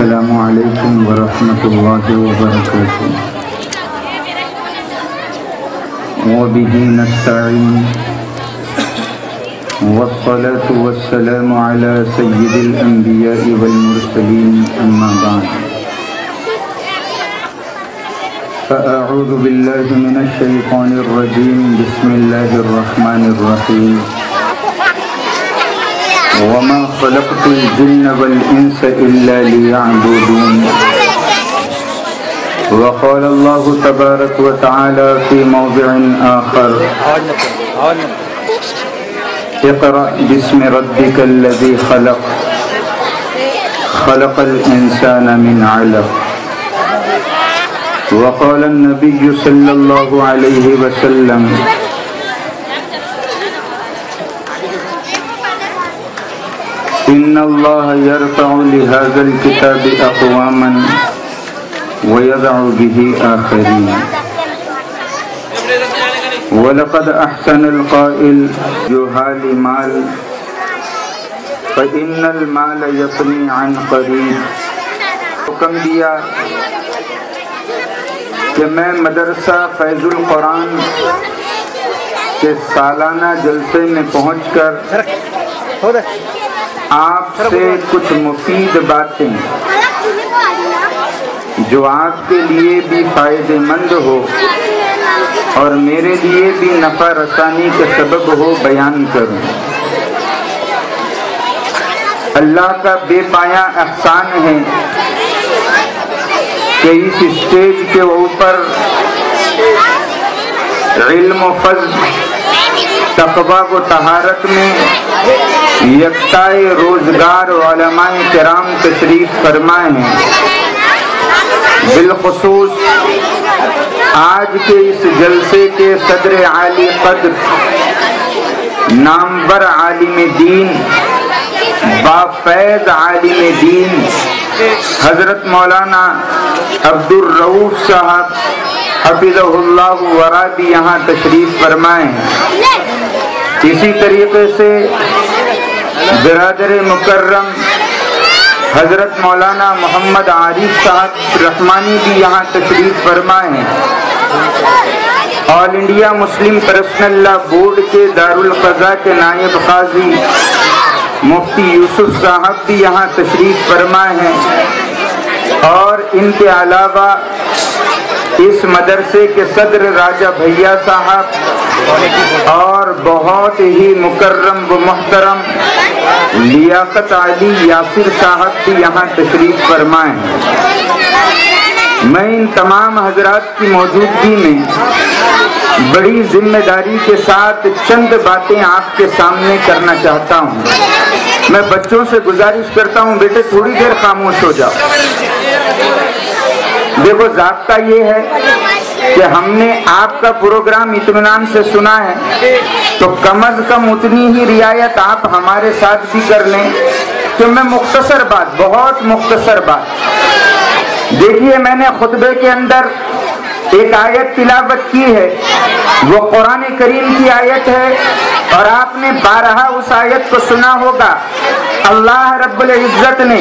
السلام علیکم ورحمۃ اللہ وبرکاتہ وبہ نستعین والصلاة والسلام علی سید الانبیاء والمرسلین اما بعد فاعوذ باللہ من الشیطان الرجیم بسم اللہ الرحمن الرحیم وما خلقت الجن والانس الا ليعبدون وقال الله تبارك وتعالى في موضع آخر اقرأ باسم ربك الذي خلق خلق الإنسان من علق وقال النبي صلى الله عليه وسلم إن الله يرفع لهذا الكتاب أقواما ويضع به آخرين ولقد أحسن القائل جهال مال فإن المال يطني عن قريب. حکم دیا کہ میں مدرسہ فیض القرآن کے سالانہ جلسے میں پہنچ کر آپ سے کچھ مفید باتیں جو آپ کے لیے بھی فائدہ مند ہو اور میرے لیے بھی نفع رسانی کے سبب ہو بیان کروں. اللہ کا بے پایا احسان ہے کہ اس اسٹیج کے اوپر علم و فضل تقویٰ و طہارت میں یکتائے روزگار علماء کرام تشریف فرمائے ہیں. بالخصوص آج کے اس جلسے کے صدر عالی قدر نامور عالم دین بافیض عالم دین حضرت مولانا عبدالرؤوف صاحب حفظہ اللہ ورا بھی یہاں تشریف فرمائے ہیں. اسی طریقے سے برادر مکرم حضرت مولانا محمد عارف صاحب رحمانی بھی یہاں تشریف فرمائے ہیں. آل انڈیا مسلم پرسنل لا بورڈ کے دارالقضاء کے نائب قاضی مفتی یوسف صاحب بھی یہاں تشریف فرمائے ہیں. اور ان کے علاوہ اس مدرسے کے صدر راجہ بھیا صاحب اور بہت ہی مکرم و محترم لیاقت علی یاسر صاحب بھی یہاں تشریف فرمائے ہیں. میں ان تمام حضرات کی موجودگی میں بڑی ذمہ داری کے ساتھ چند باتیں آپ کے سامنے کرنا چاہتا ہوں. میں بچوں سے گزارش کرتا ہوں بیٹے تھوڑی دیر خاموش ہو جاؤ. دیکھو ضابطہ یہ ہے کہ ہم نے آپ کا پروگرام اطمینان سے سنا ہے تو کم از کم اتنی ہی رعایت آپ ہمارے ساتھ بھی کر لیں. کہ میں مختصر بات بہت مختصر بات دیکھیے میں نے خطبے کے اندر ایک آیت تلاوت کی ہے وہ قرآن کریم کی آیت ہے اور آپ نے بارہا اس آیت کو سنا ہوگا. اللہ رب العزت نے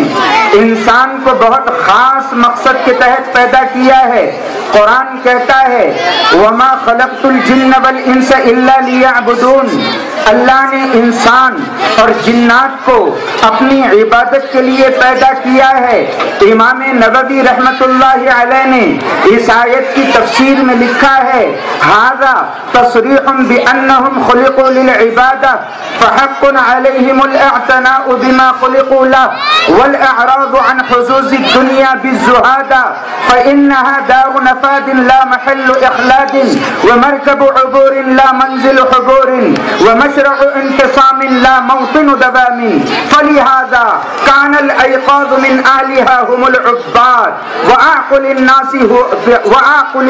انسان کو بہت خاص مقصد کے تحت پیدا کیا ہے. قرآن کہتا ہے وَمَا خَلَقْتُ الْجِنَّ وَالْإِنسَ إِلَّا لِيَعْبُدُونَ. اللہ نے انسان اور جنات کو اپنی عبادت کے لیے پیدا کیا ہے. امام نووی رحمت اللہ علیہ نے اس آیت کی تفسیر میں لکھا ہے هَذَا تَصْرِيحٌ بِأَنَّهُمْ خُلِقُوا لِلْعِبَادَةِ فَحَقٌّ عَلَيْهِمُ الْإِعْتِنَاءُ بِمَا خُلِقُوا لَهُ وَالْإِعْرَاضُ عَنْ حُظُوظِ الدُّنْيَا بِالزُّهَادَةِ فَإِنَّهَا دَارُ نَفَادٍ لَا مَحَلُّ إِخْلَادٍ وَمَرْكَبُ عُبُورٍ لَا مَنْزِلُ حُبُورٍ وَمَشْرَعُ انْفِصَامٍ لَا موطن دوام فلهذا كان الأيقاظ من آلهة هم العباد وأعقل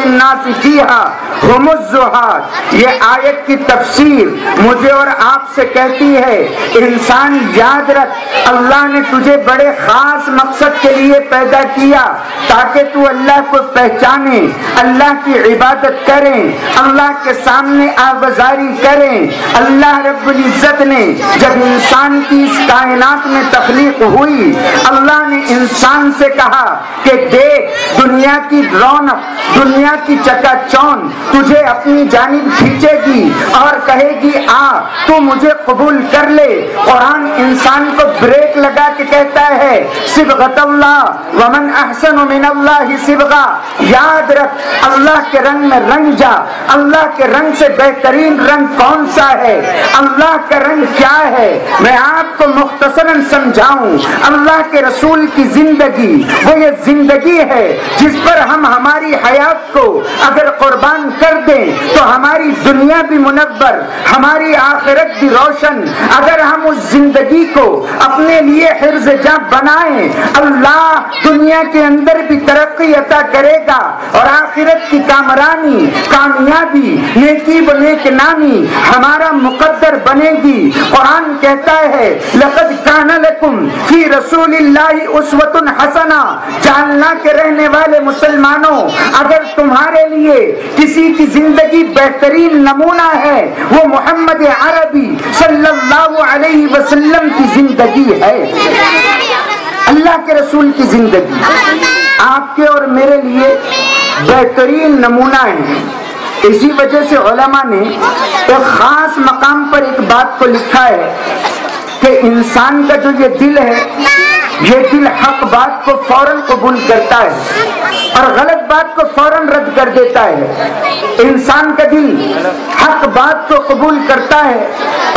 الناس فيها هم الزهاد. یہ آیت کی تفسیر مجھے اور آپ سے کہتی ہے انسان یاد رکھ اللہ نے تجھے بڑے خاص مقصد کے لیے پیدا کیا تاکہ تو اللہ کو پہچانے کریں، اللہ کی عبادت کریں، اللہ کے سامنے آوازاری کریں۔ اللہ رب العزت نے جب انسان کی اس کائنات میں تخلیق ہوئی، اللہ نے انسان سے کہا کہ دیکھ دنیا کی رونق، دنیا کی چکا چوند تجھے اپنی جانب کھینچے گی اور کہے گی آ تو مجھے قبول کر لے۔ قرآن انسان کو بریک لگا کے کہتا ہے صبغۃ اللہ ومن احسن من اللہ صبغہ، یاد رکھ اللہ کے رنگ میں رنگ جا۔ اللہ کے رنگ سے بہترین رنگ کون سا ہے؟ اللہ کا رنگ کیا ہے؟ میں آپ کو مختصراً سمجھاؤں، اللہ کے رسول کی زندگی وہ یہ زندگی ہے جس پر ہم ہماری حیات کو اگر قربان کر دیں تو ہماری دنیا بھی منور، ہماری آخرت بھی روشن۔ اگر ہم اس زندگی کو اپنے لیے حرز جاں بنائیں، اللہ دنیا کے اندر بھی ترقی عطا کرے گا اور آخرت کی کامرانی، کامیابی، نیکی و نیک نامی ہمارا مقدر بنے گی۔ قرآن کہتا ہے لقد کان لکم فی رسول اللہ اسوۃ حسنہ، جاننا کے رہنے والے مسلمانوں، اگر تمہارے لیے کسی کی زندگی بہترین نمونہ ہے وہ محمد عربی صلی اللہ علیہ وسلم کی زندگی ہے۔ اللہ کے رسول کی زندگی آپ کے اور میرے لیے بہترین نمونہ ہے۔ اسی وجہ سے علماء نے ایک خاص مقام پر ایک بات کو لکھا ہے کہ انسان کا جو یہ دل ہے، یہ دل حق بات کو فوراً قبول کرتا ہے اور غلط بات کو فوراً رد کر دیتا ہے۔ انسان کا دل حق بات کو قبول کرتا ہے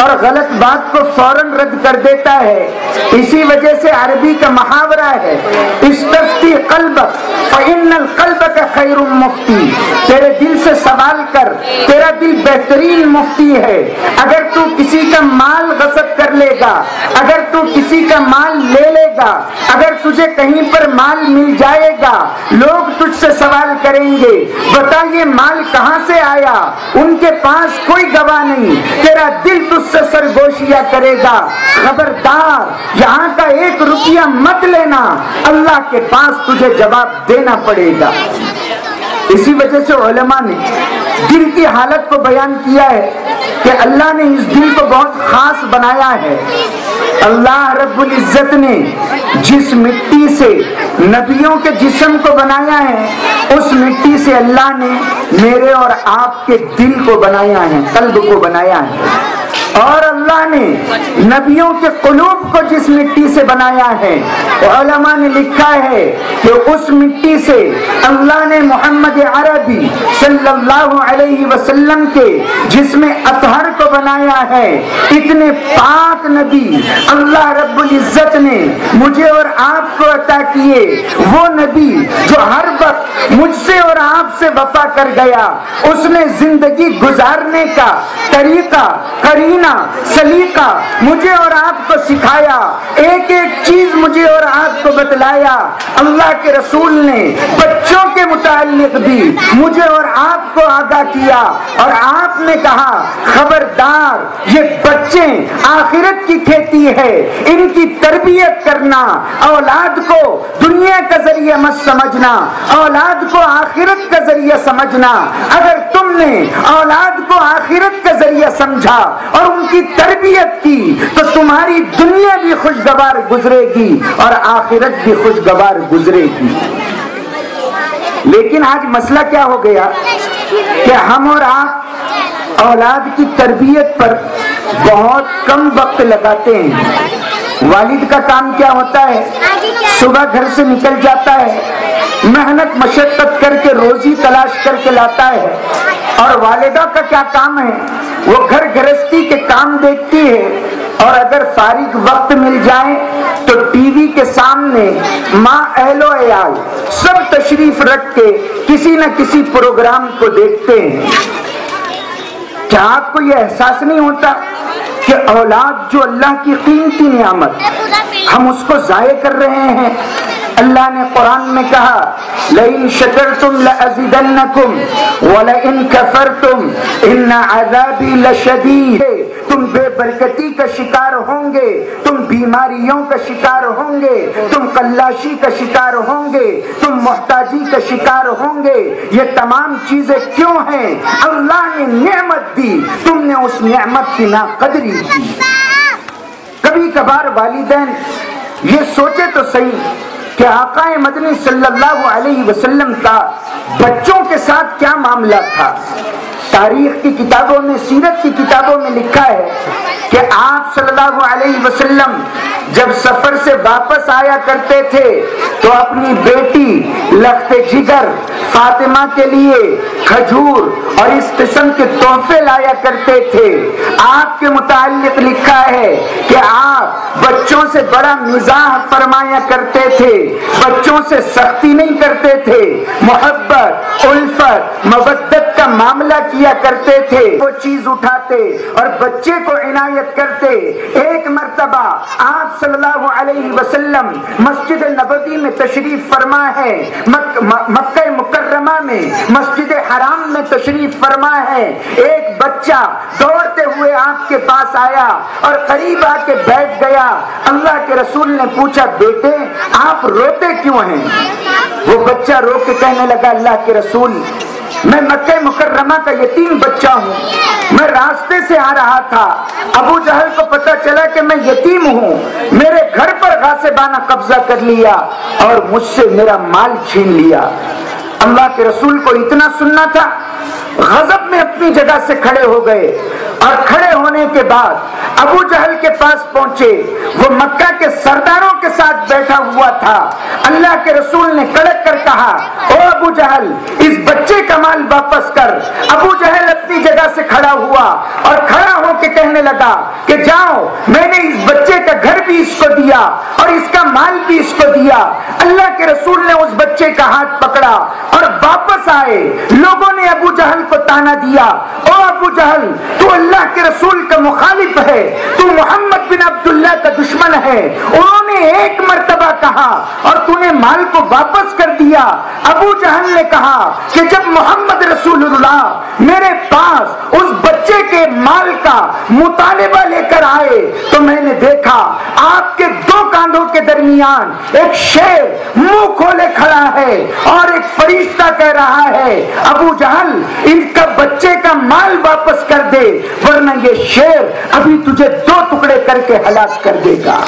اور غلط بات کو فوراً رد کر دیتا ہے۔ اسی وجہ سے عربی کا محاورہ ہے استفتی قلبک فإن القلب کا خیر مفتی، تیرے دل سے سوال کر، تیرا دل بہترین مفتی ہے۔ اگر تو کسی کا مال غصب کر لے گا، اگر تو کسی کا مال لے لے گا، اگر تجھے کہیں پر مال مل جائے گا، لوگ تجھ سے سوال کریں گے بتا یہ مال کہاں سے آیا، ان کے پاس کوئی گواہ نہیں، تیرا دل تجھ سے سرگوشیاں کرے گا۔ خبردار یہاں کا 1 روپیہ مت لینا، اللہ کے پاس تجھے جواب دینا پڑے گا۔ اسی وجہ سے علماء نے دل کی حالت کو بیان کیا ہے کہ اللہ نے اس دل کو بہت خاص بنایا ہے۔ اللہ رب العزت نے جس مٹی سے نبیوں کے جسم کو بنایا ہے، اس مٹی سے اللہ نے میرے اور آپ کے دل کو بنایا ہے، قلب کو بنایا ہے۔ اور اللہ نے نبیوں کے قلوب کو جس مٹی سے بنایا ہے، علماء نے لکھا ہے کہ اس مٹی سے اللہ نے محمد عربی صلی اللہ علیہ وسلم کے جسم اطہر کو بنایا ہے۔ اتنے پاک نبی اللہ رب العزت نے مجھے اور آپ کو عطا کیے، وہ نبی جو ہر وقت مجھ سے اور آپ سے وفا کر گیا، اس نے زندگی گزارنے کا طریقہ، قرینہ، سلیقہ مجھے اور آپ کو سکھایا، ایک ایک چیز مجھے اور آپ کو بتلایا۔ اللہ کے رسول نے بچوں کے متعلق بھی مجھے اور آپ کو آگاہ کیا اور آپ نے کہا خبردار یہ بچے آخرت کی کھیتی ہے، ان کی تربیت کرنا، اولاد کو دنیا کا ذریعہ مت سمجھنا، اولاد کو آخرت کا ذریعہ سمجھنا۔ اگر تم نے اولاد کو آخرت کا ذریعہ سمجھا اور ان کی تربیت کی تو تمہاری دنیا بھی خوشگوار گزرے گی اور آخرت بھی خوشگوار گزرے گی۔ لیکن آج مسئلہ کیا ہو گیا کہ ہم اور آپ اولاد کی تربیت پر بہت کم وقت لگاتے ہیں۔ والد کا کام کیا ہوتا ہے؟ صبح گھر سے نکل جاتا ہے، محنت مشقت کر کے روزی تلاش کر کے لاتا ہے، اور والدہ کا کیا کام ہے؟ وہ گھر گھرستی کے کام دیکھتی ہے، اور اگر فارغ وقت مل جائے تو ٹی وی کے سامنے ماں اہل و عیال سب تشریف رکھ کے کسی نہ کسی پروگرام کو دیکھتے ہیں۔ کیا آپ کو یہ احساس نہیں ہوتا کہ اولاد جو اللہ کی قیمتی نعمت، ہم اس کو ضائع کر رہے ہیں؟ اللہ نے قرآن میں کہا لَإِن شَكَرْتُمْ لَأَزِدَنَّكُمْ وَلَإِن كَفَرْتُمْ إِنَّ عَذَابِي لَشَدِيدٌ۔ تم بے برکتی کا شکار ہوں گے، تم بیماریوں کا شکار ہوں گے، تم قلاشی کا شکار ہوں گے، تم محتاجی کا شکار ہوں گے۔ یہ تمام چیزیں کیوں ہیں؟ اللہ نے نعمت دی، تم نے اس نعمت کی ناقدری کی۔ کبھی کبھار والدین یہ سوچے تو صحیح کہ آقا مدنی صلی اللہ علیہ وسلم کا بچوں کے ساتھ کیا معاملہ تھا۔ تاریخ کی کتابوں میں، سیرت کی کتابوں میں لکھا ہے کہ آپ صلی اللہ علیہ وسلم جب سفر سے واپس آیا کرتے تھے تو اپنی بیٹی لخت جگر فاطمہ کے لیے کھجور اور اس قسم کے تحفے لایا کرتے تھے۔ آپ کے متعلق لکھا ہے کہ آپ بچوں سے بڑا مزاح فرمایا کرتے تھے، بچوں سے سختی نہیں کرتے تھے، محبت، الفت، مودت کا معاملہ کیا کرتے تھے۔ وہ چیز اٹھاتے اور بچے کو عنایت کرتے۔ ایک مرتبہ آپ صلی اللہ علیہ وسلم مسجد نبوی میں تشریف فرما ہے، مکہ مکرمہ میں مسجد حرام میں تشریف فرما ہے۔ ایک بچہ دوڑتے ہوئے آپ کے پاس آیا اور قریب آ کے بیٹھ گیا۔ اللہ کے رسول نے پوچھا، بیٹے آپ روتے کیوں ہیں؟ وہ بچہ رو کے کہنے لگا، اللہ کے رسول میں مکہ مکرمہ کا یتیم بچہ ہوں، میں راستے سے آ رہا تھا، ابو جہل کو پتہ چلا کہ میں یتیم ہوں، میرے گھر پر غاصبانہ قبضہ کر لیا اور مجھ سے میرا مال چھین لیا۔ اللہ کے رسول کو اتنا سننا تھا، غضب میں اپنی جگہ سے کھڑے ہو گئے اور کھڑے ہونے کے بعد ابو جہل کے پاس پہنچے۔ وہ مکہ کے سرداروں کے ساتھ بیٹھا ہوا تھا۔ اللہ کے رسول نے کڑک کر کہا، او ابو جہل اس بچے کا مال واپس کر۔ ابو جہل اپنی جگہ سے کھڑا ہوا اور کھڑا ہو کے کہنے لگا کہ جاؤ، میں نے اس بچے کا گھر بھی اس کو دیا اور اس کا مال بھی اس کو دیا۔ اللہ کے رسول نے اس بچے کا ہاتھ پکڑا اور واپس آئے۔ لوگوں نے ابو جہل کو تانا دیا، او ابو جہل تو اللہ کے رسول کا مخالف ہے، تو محمد بن عبداللہ کا دشمن ہے۔ انہوں نے ایک مرتبہ کہا اور تو نے مال کو واپس کر دیا۔ ابو جہل نے کہا کہ جب محمد رسول اللہ میرے پاس اس بچے کے مال کا مطالبہ لے کر آئے تو میں نے دیکھا آپ کے دو کاندھوں کے درمیان ایک شیر منہ کھولے کھڑا ہے اور ایک فرشتہ کہہ رہا ہے، ابو جہل ان کا بچے کا مال واپس کر دے ورنہ یہ شیر ابھی تجھے دو ٹکڑے کر کے ہلاک کر دے گا۔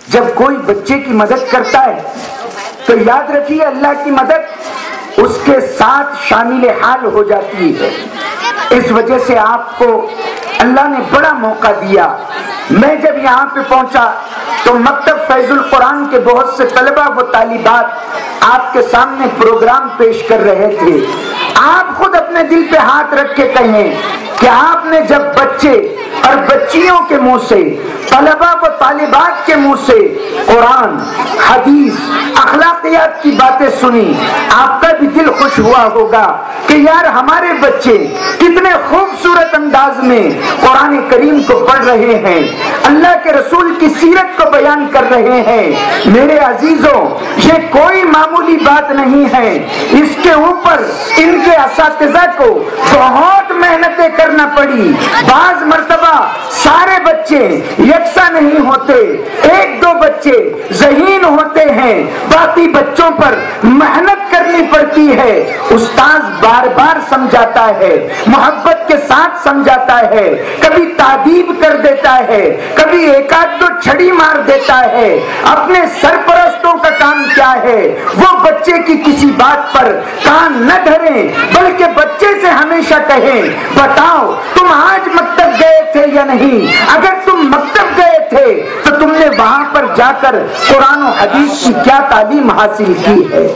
جب کوئی بچے کی مدد کرتا ہے تو یاد رکھیے اللہ کی مدد اس کے ساتھ شامل حال ہو جاتی ہے۔ اس وجہ سے آپ کو اللہ نے بڑا موقع دیا۔ میں جب یہاں پہ پہنچا تو مکتب فیض القرآن کے بہت سے طلبہ و طالبات آپ کے سامنے پروگرام پیش کر رہے تھے۔ آپ خود اپنے دل پہ ہاتھ رکھ کے کہیں کہ آپ نے جب بچے اور بچیوں کے منہ سے، طلبہ و طالبات کے منہ سے قرآن، حدیث، اخلاقیات کی باتیں سنی، آپ کا بھی دل خوش ہوا ہوگا کہ یار ہمارے بچے کتنے خوبصورت انداز میں قرآن کریم کو پڑھ رہے ہیں، اللہ کے رسول کی سیرت کو بیان کر رہے ہیں۔ میرے عزیزوں یہ کوئی معمولی بات نہیں ہے، اس کے اوپر ان کے اساتذہ کو بہت محنتیں کرنا پڑی۔ بعض مرتبہ سارے بچے یکساں نہیں ہوتے، ایک دو بچے ذہین ہوتے ہیں، باقی بچوں پر محنت کرنی پڑتی ہے۔ استاذ بار بار سمجھاتا ہے، محبت کے ساتھ سمجھاتا ہے، کبھی تعدیب کر دیتا ہے، کبھی ایک آدھ دو چھڑی مار دیتا ہے۔ اپنے سرپرستوں کا کام کیا ہے؟ وہ بچے کی کسی بات پر کان نہ دھریں بلکہ بچے سے ہمیشہ کہیں، بتاؤ تم آج مکتب گئے تھے یا نہیں؟ اگر تم مکتب گئے تھے تو تم نے وہاں پر جا کر قرآن و حدیث کی کیا تعلیم حاصل کی ہے؟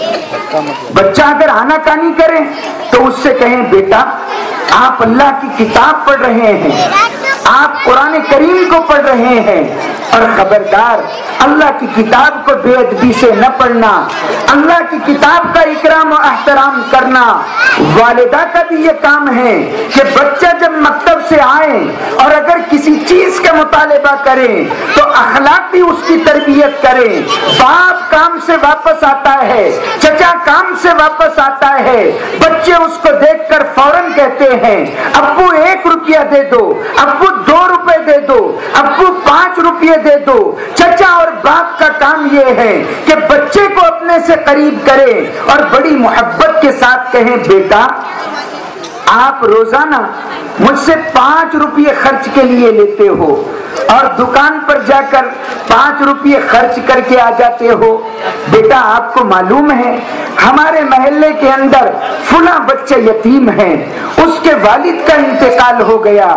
بچہ اگر آناکانی کرے تو اس سے کہیں، بیٹا آپ اللہ کی کتاب پڑھ رہے ہیں، آپ قرآن کریم کو پڑھ رہے ہیں، اور خبردار اللہ کی کتاب کو بے ادبی سے نہ پڑھنا، اللہ کی کتاب کا اکرام و احترام کرنا۔ والدہ کا بھی یہ کام ہے کہ بچہ جب مکتب سے آئے اور اگر کسی چیز کا مطالبہ کریں تو اخلاقی اس کی تربیت کریں۔ باپ کام سے واپس آتا ہے، چچا کام سے واپس آتا ہے، بچے اس کو دیکھ کر فوراً کہتے ہیں ابو 1 روپیہ دے دو، ابو 2 روپے دے دو، ابو 5 روپیے دے دو۔ چچا اور باپ کا کام یہ ہے کہ بچے کو اپنے سے قریب کرے اور بڑی محبت کے ساتھ کہیں بیٹا آپ روزانہ مجھ سے 5 روپیے خرچ کے لیے لیتے ہو اور دکان پر جا کر 5 روپیے خرچ کر کے آ جاتے ہو۔ بیٹا آپ کو معلوم ہے ہمارے محلے کے اندر فلاں بچہ یتیم ہے، اس کے والد کا انتقال ہو گیا،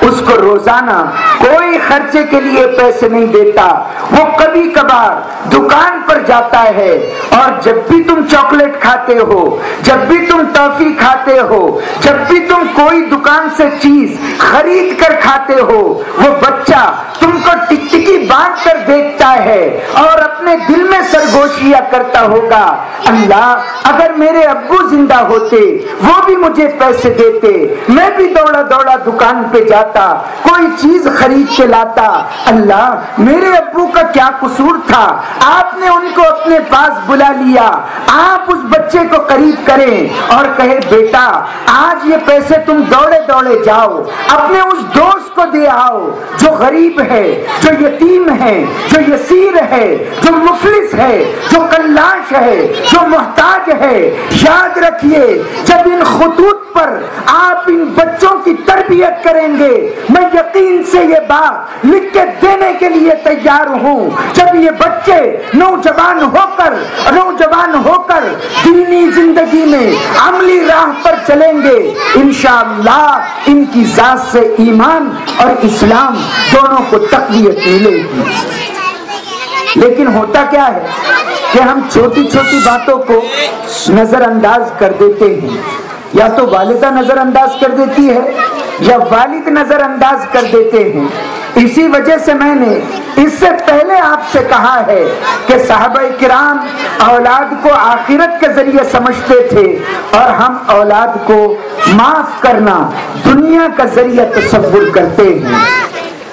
اس کو روزانہ کوئی خرچے کے لیے پیسے نہیں دیتا، وہ کبھی کبھار دکان پر جاتا ہے، اور جب بھی تم چاکلیٹ کھاتے ہو، جب بھی تم ٹافی کھاتے ہو، جب بھی تم کوئی دکان سے چیز خرید کر کھاتے ہو، وہ بچہ تم کو ٹکٹکی باندھ کر دیکھتا ہے اور اپنے دل میں سرگوشیاں کرتا ہوگا اللہ اگر میرے ابو زندہ ہوتے وہ بھی مجھے پیسے دیتے، میں بھی دوڑا دوڑا دکان پہ جاتا کوئی چیز خرید کے لاتا۔ اللہ میرے ابو کا کیا قصور تھا، آپ نے ان کو اپنے پاس بلا لیا۔ آپ اس بچے کو قریب کریں اور کہے بیٹا آج یہ پیسے تم دوڑے دوڑے جاؤ اپنے اس دوست کو دے آؤ جو غریب ہے، جو یتیم ہے، جو یسیر ہے، جو مفلس ہے، جو کلاش ہے، جو محتاج ہے۔ یاد رکھیے جب ان خطوط پر آپ ان بچوں کی تربیت کریں گے، میں یقین سے یہ بات لکھ کے دینے کے لیے تیار ہوں، جب یہ بچے نوجوان ہو کر دینی زندگی میں عملی راہ پر چلیں گے، انشاءاللہ ان کی ذات سے ایمان اور اسلام دونوں کو تقویت ملے گی۔ لیکن ہوتا کیا ہے کہ ہم چھوٹی چھوٹی باتوں کو نظر انداز کر دیتے ہیں، یا تو والدہ نظر انداز کر دیتی ہے یا والد نظر انداز کر دیتے ہیں۔ اسی وجہ سے میں نے اس سے پہلے آپ سے کہا ہے کہ صحابہ کرام اولاد کو آخرت کے ذریعے سمجھتے تھے اور ہم اولاد کو معاف کرنا دنیا کا ذریعہ تصور کرتے ہیں۔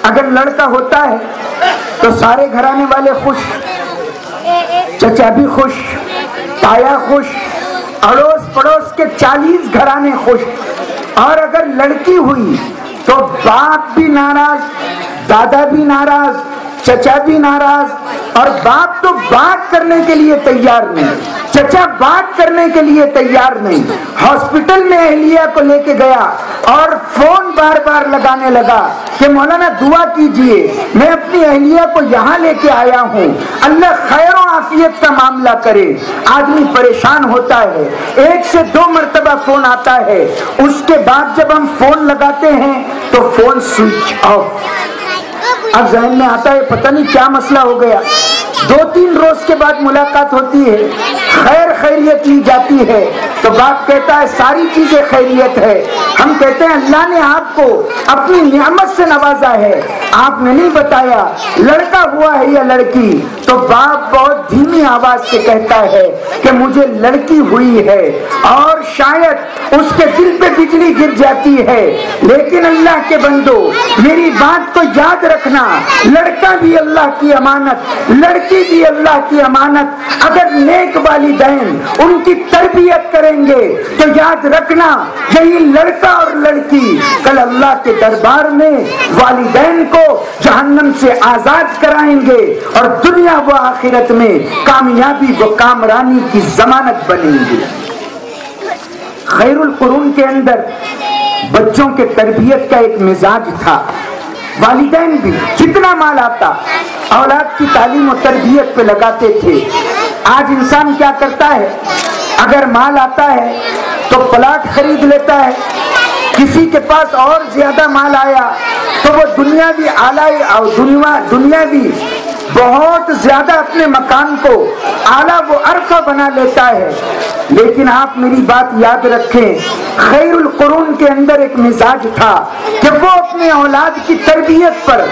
اگر لڑکا ہوتا ہے تو سارے گھرانے والے خوش، چچا بھی خوش، تایا خوش، اڑوس پڑوس کے 40 گھرانے خوش، اور اگر لڑکی ہوئی تو باپ بھی ناراض، دادا بھی ناراض، چچا بھی ناراض، اور باپ تو بات کرنے کے لیے تیار نہیں، چچا بات کرنے کے لیے تیار نہیں۔ ہاسپٹل میں اہلیہ کو لے کے گیا اور فون بار بار لگانے لگا کہ مولانا دعا کیجئے میں اپنی اہلیہ کو یہاں لے کے آیا ہوں، اللہ خیر و عافیت کا معاملہ کرے۔ آدمی پریشان ہوتا ہے، 1 سے 2 مرتبہ فون آتا ہے، اس کے بعد جب ہم فون لگاتے ہیں تو فون سوئچ آف۔ اب ذہن میں آتا ہے پتہ نہیں کیا مسئلہ ہو گیا۔ 2-3 روز کے بعد ملاقات ہوتی ہے، خیریت لی جاتی ہے تو باپ کہتا ہے ساری چیزیں خیریت ہے۔ ہم کہتے ہیں اللہ نے آپ کو اپنی نعمت سے نوازا ہے، آپ نے نہیں بتایا لڑکا ہوا ہے یا لڑکی، تو باپ بہت دھیمی آواز سے کہتا ہے کہ مجھے لڑکی ہوئی ہے، اور شاید اس کے دل پہ بجلی گر جاتی ہے، لیکن اللہ کے بندو میری بات کو یاد رکھنا، لڑکا بھی اللہ کی امانت، لڑکی بھی اللہ کی امانت۔ اگر نیک والدین ان کی تربیت کریں گے تو یاد رکھنا یہی لڑکا اور لڑکی کل اللہ کے دربار میں والدین کو جہنم سے آزاد کرائیں گے، اور دنیا و آخرت میں کامیابی و کامرانی کی ضمانت بنیں گے۔ خیر القرون کے اندر بچوں کے تربیت کا ایک مزاج تھا، والدین بھی جتنا مال آتا اولاد کی تعلیم و تربیت پہ لگاتے تھے۔ آج انسان کیا کرتا ہے، اگر مال آتا ہے تو پلاٹ خرید لیتا ہے، کسی کے پاس اور زیادہ مال آیا تو وہ دنیاوی بہت زیادہ اپنے مکان کو اعلیٰ و ارفع بنا لیتا ہے. لیکن آپ میری بات یاد رکھیں، خیر القرون کے اندر ایک مزاج تھا کہ وہ اپنے اولاد کی تربیت پر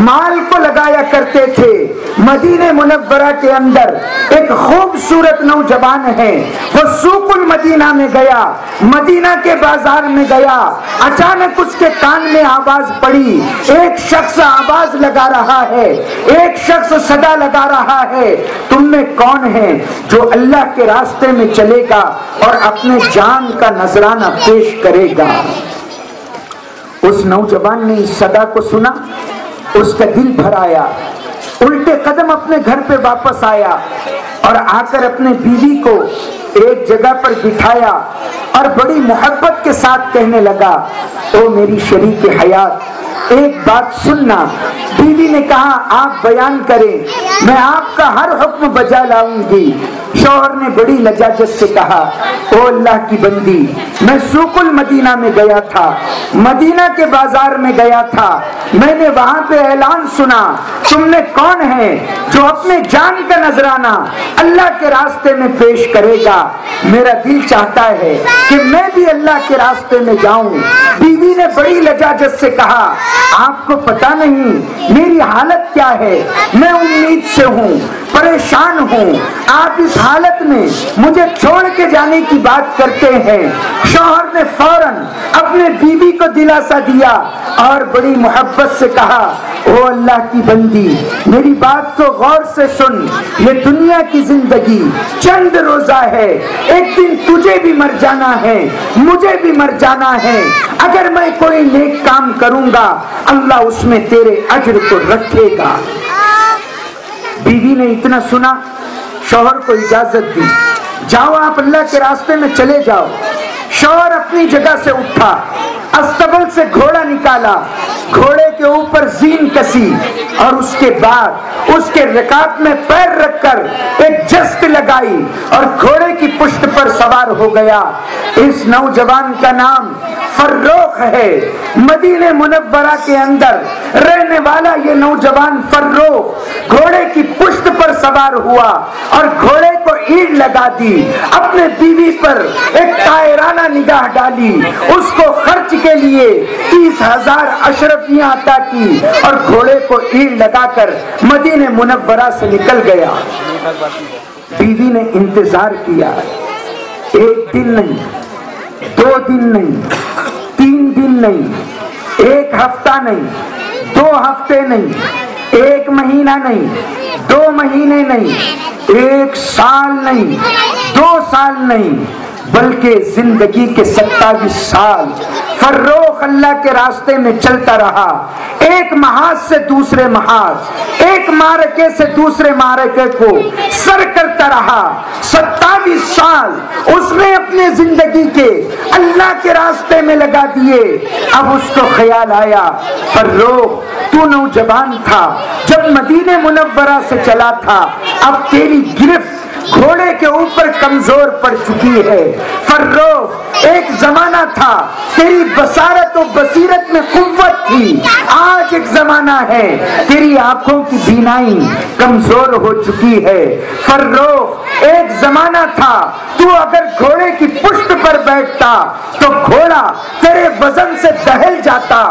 مال کو لگایا کرتے تھے. مدینہ منورہ کے اندر ایک خوبصورت نوجوان ہے، وہ سوق المدینہ میں گیا، مدینہ کے بازار میں گیا. اچانک اس کے کان میں آواز پڑی، ایک شخص آواز لگا رہا ہے، ایک شخص صدا لگا رہا ہے، تم میں کون ہے جو اللہ کے راستے میں چلے گا اور اپنے جان کا نذرانہ پیش کرے گا. اس نوجوان نے اس صدا کو سنا، اس کا دل بھر آیا، الٹے قدم اپنے گھر پہ واپس آیا اور آ کر اپنے بیوی کو ایک جگہ پر بٹھایا اور بڑی محبت کے ساتھ کہنے لگا، او میری شریک حیات، ایک بات سننا. بیوی نے کہا آپ بیان کریں، میں آپ کا ہر حکم بجا لاؤں گی. شوہر نے بڑی لجاجت سے کہا، او اللہ کی بندی، میں سوق المدینہ میں گیا تھا، مدینہ کے بازار میں گیا تھا، میں نے وہاں پہ اعلان سنا، تم نے کون ہے جو اپنے جان کا نذرانہ اللہ کے راستے میں پیش کرے گا. میرا دل چاہتا ہے کہ میں بھی اللہ کے راستے میں جاؤں. بیوی نے بڑی لجاجت سے کہا، آپ کو پتہ نہیں میری حالت کیا ہے، میں امید سے ہوں، پریشان ہوں، آپ اس حالت میں مجھے چھوڑ کے جانے کی بات کرتے ہیں. شوہر نے فوراً اپنے بیوی کو دلاسا دیا اور بڑی محبت سے کہا، او اللہ کی بندی، میری بات کو غور سے سن، یہ دنیا کی زندگی چند روزہ ہے، ایک دن تجھے بھی مر جانا ہے، مجھے بھی مر جانا ہے. اگر میں کوئی نیک کام کروں گا اللہ اس میں تیرے اجر کو رکھے گا. بیوی نے اتنا سنا، شوہر کو اجازت دی، جاؤ آپ اللہ کے راستے میں چلے جاؤ. شوہر اپنی جگہ سے اٹھا، استبل سے گھوڑا نکالا، گھوڑے کے اوپر زین کسی اور اس کے بعد اس کے رکاب میں پیر رکھ کر ایک جست لگائی اور گھوڑے کی پشت پر سوار ہو گیا. اس نوجوان کا نام فروخ ہے. مدینہ منورہ کے اندر رہنے والا یہ نوجوان فروخ گھوڑے کی پشت پر سوار ہوا اور گھوڑے کو اینٹ لگا دی، اپنے بیوی پر ایک طائرانہ نگاہ ڈالی، اس کو خرچ کے لیے 30,000 اشرفیاں عطا کی اور گھوڑے کو اینٹ لگا کر مدینہ منورہ سے نکل گیا. بیوی نے انتظار کیا، ایک دن نہیں، 2 دن نہیں، 3 دن نہیں، 1 ہفتہ نہیں، 2 ہفتے نہیں، 1 مہینہ نہیں، 2 مہینے نہیں، 1 سال نہیں، 2 سال نہیں، بلکہ زندگی کے 27 سال فروخ اللہ کے راستے میں چلتا رہا. ایک محاذ سے دوسرے محاذ، ایک معرکے سے دوسرے معرکے کو سر کرتا رہا. 27 سال اس نے اپنے زندگی کے اللہ کے راستے میں لگا دیے. اب اس کو خیال آیا، فروخ تو نوجوان تھا جب مدینہ منورہ سے چلا تھا، اب تیری گرفت گھوڑے کے اوپر کمزور پڑ چکی ہے. فروخ ایک زمانہ تھا تیری بصارت و بصیرت میں قوت تھی، آج ایک زمانہ ہے تیری آنکھوں کی بینائی کمزور ہو چکی ہے. فروخ ایک زمانہ تھا تو اگر گھوڑے کی پشت پر بیٹھتا تو گھوڑا تیرے وزن سے دہل جاتا.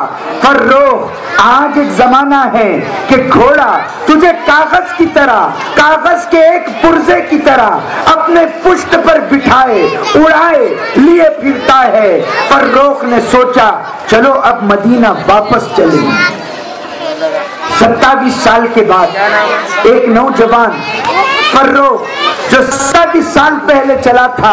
فروخ آج ایک زمانہ ہے کہ گھوڑا تجھے کاغذ کی طرح، کاغذ کے ایک پرزے کی طرح اپنے پشت پر بٹھائے اڑائے لیے پھرتا ہے. فروخ نے سوچا چلو اب مدینہ واپس چلیں. 27 سال کے بعد ایک نوجوان فروخ جو 27 سال پہلے چلا تھا،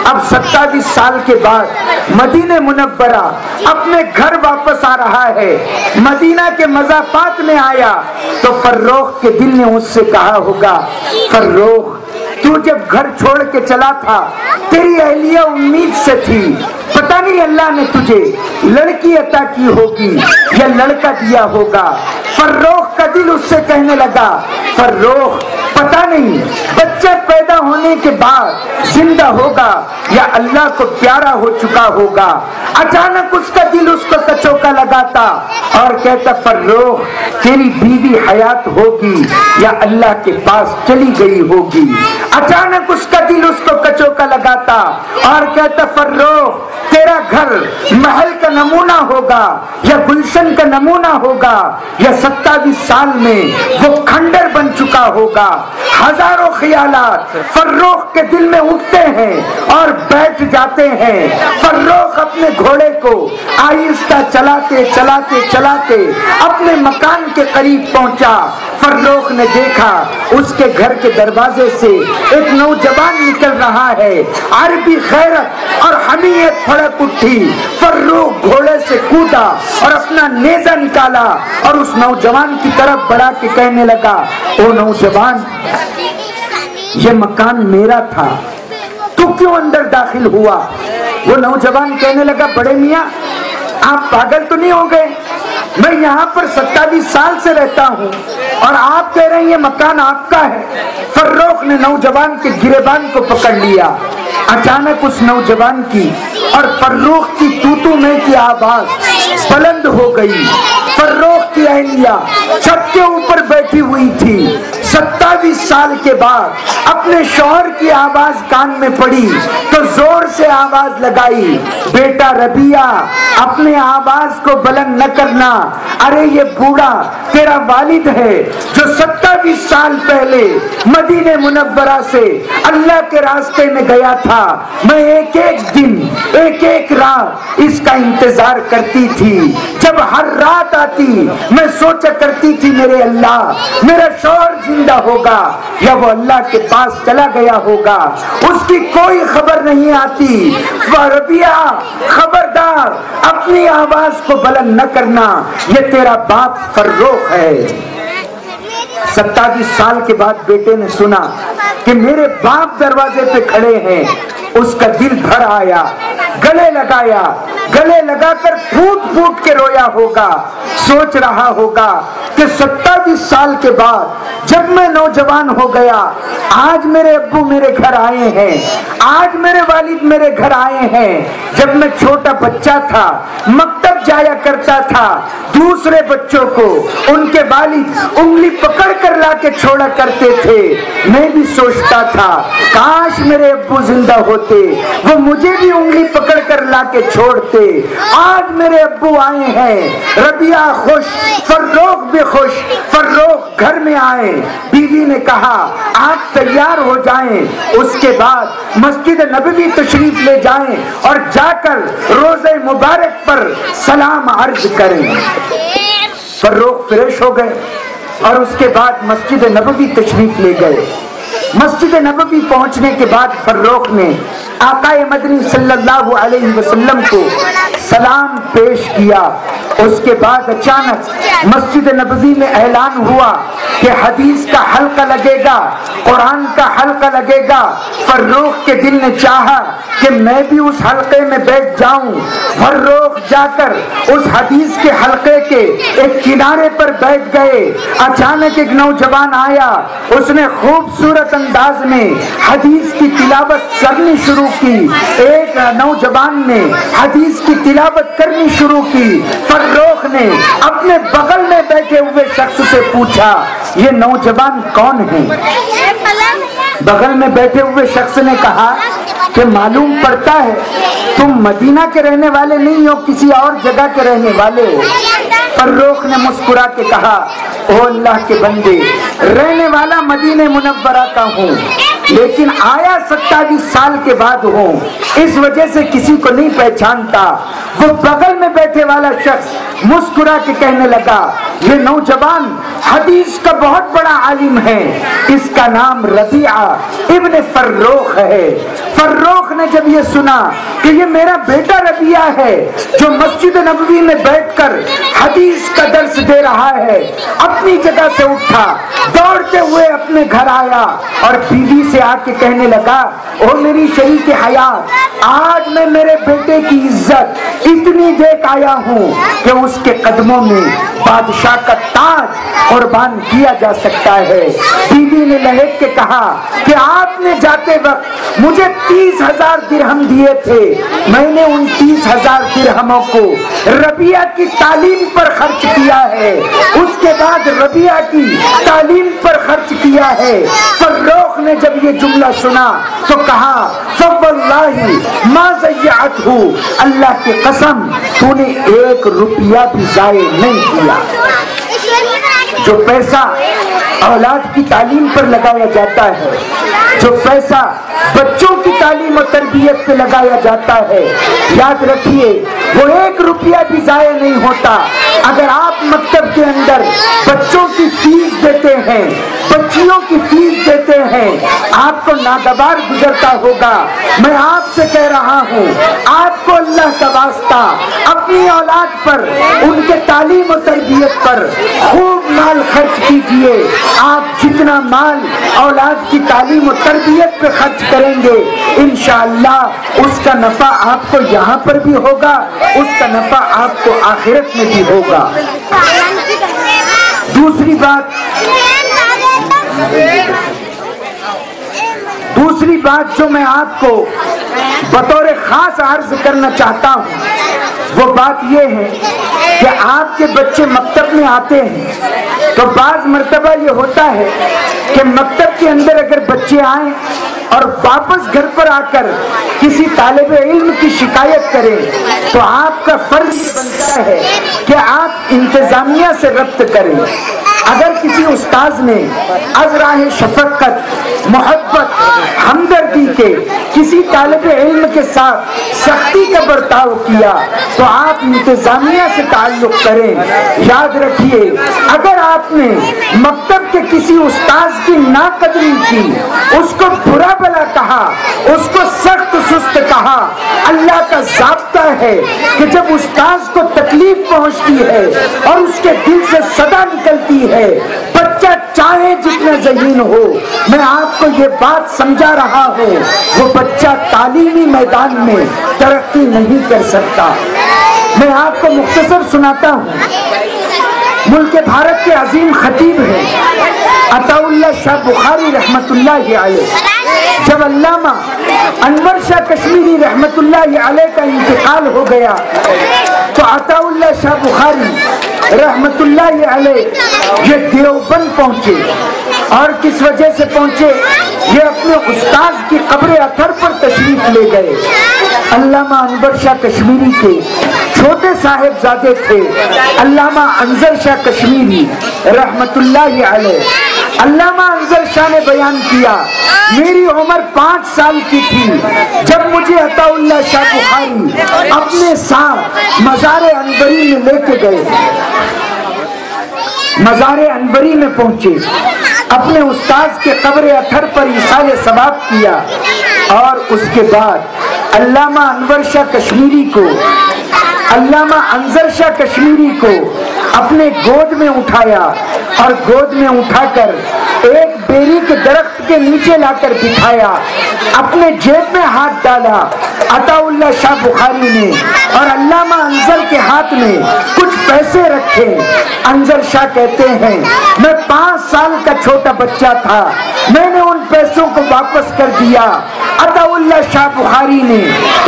اب 27 سال کے بعد مدینہ منورہ اپنے گھر واپس آ رہا ہے. مدینہ کے مضافات میں آیا تو فروخ کے دل نے اس سے کہا ہوگا، فروخ تو جب گھر چھوڑ کے چلا تھا تیری اہلیہ امید سے تھی، پتہ نہیں اللہ نے تجھے لڑکی عطا کی ہوگی یا لڑکا دیا ہوگا. فروخ کا دل اس سے کہنے لگا، فروخ پتہ نہیں بچہ پیدا ہونے کے بعد زندہ ہوگا یا اللہ کو پیارا ہو چکا ہوگا. اچانک اس کا دل اس کو کچوکا لگاتا اور کہتا، فروخ تیری بیوی حیات ہوگی یا اللہ کے پاس چلی گئی ہوگی. اچانک اس کا دل لاتا اور کہتا فروخ تیرا گھر محل کا نمونہ ہوگا یا گلشن کا نمونہ ہوگا یا 27 سال میں وہ کھنڈر بن چکا ہوگا. ہزاروں خیالات فروخ کے دل میں اٹھتے ہیں اور بیٹھ جاتے ہیں. فروخ اپنے گھوڑے کو آہستہ چلاتے چلاتے چلاتے اپنے مکان کے قریب پہنچا. فروخ نے دیکھا اس کے گھر کے دروازے سے ایک نوجوان نکل رہا ہے. عربی غیرت اور حمیت پھڑک اٹھی. فروخ گھوڑے سے کودا اور اپنا نیزہ نکالا اور اس نوجوان کی طرف بڑھا کے کہنے لگا او نوجوان یہ مکان میرا تھا تو کیوں اندر داخل ہوا؟ وہ نوجوان کہنے لگا بڑے میاں آپ پاگل تو نہیں ہو گئے؟ میں یہاں پر 27 سال سے رہتا ہوں اور آپ کہہ رہے ہیں یہ مکان آپ کا ہے. فروخ نے نوجوان کے گریبان کو پکڑ لیا. اچانک اس نوجوان کی اور فروخ کی توتو میں کی آواز بلند ہو گئی. فروخ کی اہلیہ چھت کے اوپر بیٹھی ہوئی تھی. 27 سال کے بعد اپنے شوہر کی آواز کان میں پڑی تو زور سے آواز لگائی بیٹا ربیہ اپنے آواز کو بلند نہ کرنا. ارے یہ بوڑھا تیرا والد ہے جو 27 سال پہلے مدینہ منورہ سے اللہ کے راستے میں گیا تھا. میں ایک ایک دن ایک ایک رات اس کا انتظار کرتی تھی. جب ہر رات آتی میں سوچا کرتی تھی میرے اللہ میرا شوہر زندہ ہوگا یا وہ اللہ کے پاس چلا گیا ہوگا. اس کی کوئی خبر نہیں آتی. ربیہ خبردار اپنی آواز کو بلند نہ کرنا یہ تیرا باپ فروخ ہے. 27 سال کے بعد بیٹے نے سنا کہ میرے باپ دروازے پہ کھڑے ہیں. اس کا دل بھر آیا. گلے لگا کر پھوٹ پھوٹ کے رویا ہوگا. سوچ رہا ہوگا کہ 27 سال کے بعد جب میں نوجوان ہو گیا آج میرے ابو میرے گھر آئے ہیں. آج میرے والد میرے گھر آئے ہیں. جب میں چھوٹا بچہ تھا مکتب جایا کرتا تھا دوسرے بچوں کو ان کے والد انگلی پکڑ کر لا کے چھوڑا کرتے تھے. میں بھی سوچتا تھا کاش میرے ابو زندہ ہوتے وہ مجھے بھی انگلی پکڑ کر لا کے چھوڑتے. آج میرے ابو آئے ہیں. ربیہ خوش فروخ بھی خوش. فروخ گھر میں آئے. بیوی نے کہا آپ تیار ہو جائیں اس کے بعد مسجد نبوی تشریف لے جائیں اور جا کر روزہ مبارک پر سلام عرض کریں. فروخ فریش ہو گئے اور اس کے بعد مسجد نبوی تشریف لے گئے. مسجد نبوی پہنچنے کے بعد فروخ نے آقا مدنی صلی اللہ علیہ وسلم کو سلام پیش کیا. اس کے بعد اچانک مسجد نبوی میں اعلان ہوا کہ حدیث کا حلقہ لگے گا قرآن کا حلقہ لگے گا. فروخ کے دل نے چاہا کہ میں بھی اس حلقے میں بیٹھ جاؤں. فروخ جا کر اس حدیث کے حلقے کے ایک کنارے پر بیٹھ گئے. اچانک ایک نوجوان آیا. اس نے خوبصورت انداز میں حدیث کی تلاوت کرنی شروع کی. ایک نوجوان نے حدیث کی تلاوت کرنی شروع کی. فروخ نے اپنے بغل میں بیٹھے ہوئے شخص سے پوچھا یہ نوجوان کون ہے؟ بغل میں بیٹھے ہوئے شخص نے کہا کہ معلوم پڑتا ہے تم مدینہ کے رہنے والے نہیں ہو کسی اور جگہ کے رہنے والے ہو. فروخ نے مسکرا کے کہا او اللہ کے بندے رہنے والا مدینہ منورہ کا ہوں لیکن آیا 27 سال کے بعد ہوں اس وجہ سے کسی کو نہیں پہچانتا. وہ بغل میں بیٹھے والا شخص مسکرا کے کہنے لگا یہ نوجوان حدیث کا بہت بڑا عالم ہے. اس کا نام ربیعہ ابن فروخ ہے. فروخ نے جب یہ سنا کہ یہ میرا بیٹا ربیعہ ہے جو مسجد نبوی میں بیٹھ کر حدیث کا درس دے رہا ہے اپنی جگہ سے اٹھا دوڑتے ہوئے اپنے گھر آیا اور بیوی سے آ کے کہنے لگا او میری شریک حیات آج میں میرے بیٹے کی عزت اتنی دیکھ آیا ہوں کہ اس کے قدموں میں بادشاہ کا تاج قربان کیا جا سکتا ہے. بیوی نے لہک کے کہا کہ آپ نے جاتے وقت مجھے 30,000 درہم دیے تھے، میں نے ان 30,000 درہموں کو ربیہ کی تعلیم پر خرچ کیا ہے، اس کے بعد ربیہ کی تعلیم پر خرچ کیا ہے۔ فروخ نے جب یہ جملہ سنا تو کہا فواللہ ما ضیعتہ، اللہ کی قسم تو نے 1 روپیہ بھی ضائع نہیں کیا۔ جو پیسہ اولاد کی تعلیم پر لگایا جاتا ہے، جو پیسہ بچوں کی تعلیم و تربیت پہ لگایا جاتا ہے، یاد رکھیے وہ 1 روپیہ بھی ضائع نہیں ہوتا۔ اگر آپ مکتب کے اندر بچوں کی فیس دیتے ہیں، بچیوں کی فیس دیتے ہیں، آپ کو ناگوار گزرتا ہوگا۔ میں آپ سے کہہ رہا ہوں، آپ کو اللہ کا واسطہ اپنی اولاد پر، ان کے تعلیم و تربیت پر خوب مال خرچ کیجئے۔ آپ جتنا مال اولاد کی تعلیم و تربیت پہ خرچ کریں گے، انشاءاللہ اس کا نفع آپ کو یہاں پر بھی ہوگا، اس کا نفع آپ کو آخرت میں بھی ہوگا۔ دوسری بات جو میں آپ کو بطور خاص عرض کرنا چاہتا ہوں وہ بات یہ ہے کہ آپ کے بچے مکتب میں آتے ہیں تو بعض مرتبہ یہ ہوتا ہے کہ مکتب کے اندر اگر بچے آئیں اور واپس گھر پر آ کر کسی طالب علم کی شکایت کریں تو آپ کا فرض بنتا ہے کہ آپ انتظامیہ سے ربط کریں۔ اگر کسی استاذ نے از راہ شفقت، محبت، ہمدردی کے کسی طالب علم کے ساتھ سختی کا برتاؤ کیا تو آپ انتظامیہ سے تعلق کریں۔ یاد رکھیے اگر آپ نے مکتب کے کسی استاذ کی ناقدری کی، اس کو برا بلا کہا، اس کو سخت سست کہا، اللہ کا ضابطہ ہے کہ جب استاذ کو تکلیف پہنچتی ہے اور اس کے دل سے صدا نکلتی ہے، بچہ چاہے جتنا ذہین ہو، میں آپ کو یہ بات سمجھا رہا ہوں، وہ بچہ تعلیمی میدان میں ترقی نہیں کر سکتا۔ میں آپ کو مختصر سناتا ہوں۔ ملک بھارت کے عظیم خطیب ہیں عطا اللہ شاہ بخاری رحمت اللہ علیہ۔ جب علامہ انور شاہ کشمیری رحمت اللہ علیہ کا انتقال ہو گیا تو عطا اللہ شاہ بخاری رحمت اللہ علیہ یہ دیوبند پہنچے، اور کس وجہ سے پہنچے؟ یہ اپنے استاذ کی قبر اثر پر تشریف لے گئے۔ علامہ انور شاہ کشمیری کے چھوٹے صاحبزادے تھے علامہ انظر شاہ کشمیری رحمت اللہ علیہ۔ علامہ انظر شاہ نے بیان کیا، میری عمر 5 سال کی تھی جب مجھے عطا اللہ شاہ بخاری اپنے ساتھ مزار انوری میں لے کے گئے۔ مزار انوری میں پہنچے، اپنے استاذ کے قبر اثر پر ایصال ثواب کیا، اور اس کے بعد علامہ انور شاہ کشمیری کو، علامہ انظر شاہ کشمیری کو اپنے گود میں اٹھایا، اور گود میں اٹھا کر ایک بیری کے درخت کے نیچے لا کر بٹھایا، اپنے جیب میں ہاتھ ڈالا عطا اللہ شاہ بخاری نے، اور علامہ انظر کے ہاتھ میں کچھ پیسے رکھے۔ انظر شاہ کہتے ہیں میں 5 سال کا چھوٹا بچہ تھا، میں نے ان پیسوں کو واپس کر دیا۔ عطا اللہ شاہ بخاری نے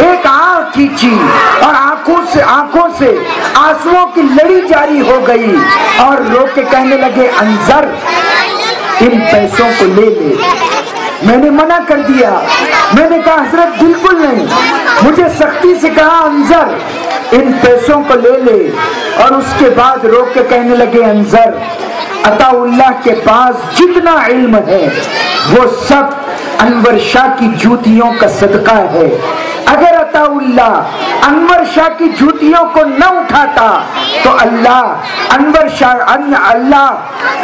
ایک آنکھ کھینچی اور آنکھوں سے آنسوؤں کی لڑی جاری ہو گئی، اور رو کے کہنے لگے انظر ان پیسوں کو لے لے۔ میں نے منع کر دیا، میں نے کہا حضرت بالکل نہیں، مجھے سختی سے کہا انظر ان پیسوں کو لے لے، اور اس کے بعد رو کے کہنے لگے انظر عطا اللہ کے پاس جتنا علم ہے وہ سب انور شاہ کی جوتیوں کا صدقہ ہے۔ اگر عطا اللہ انور شاہ کی جوتیوں کو نہ اٹھاتا تو اللہ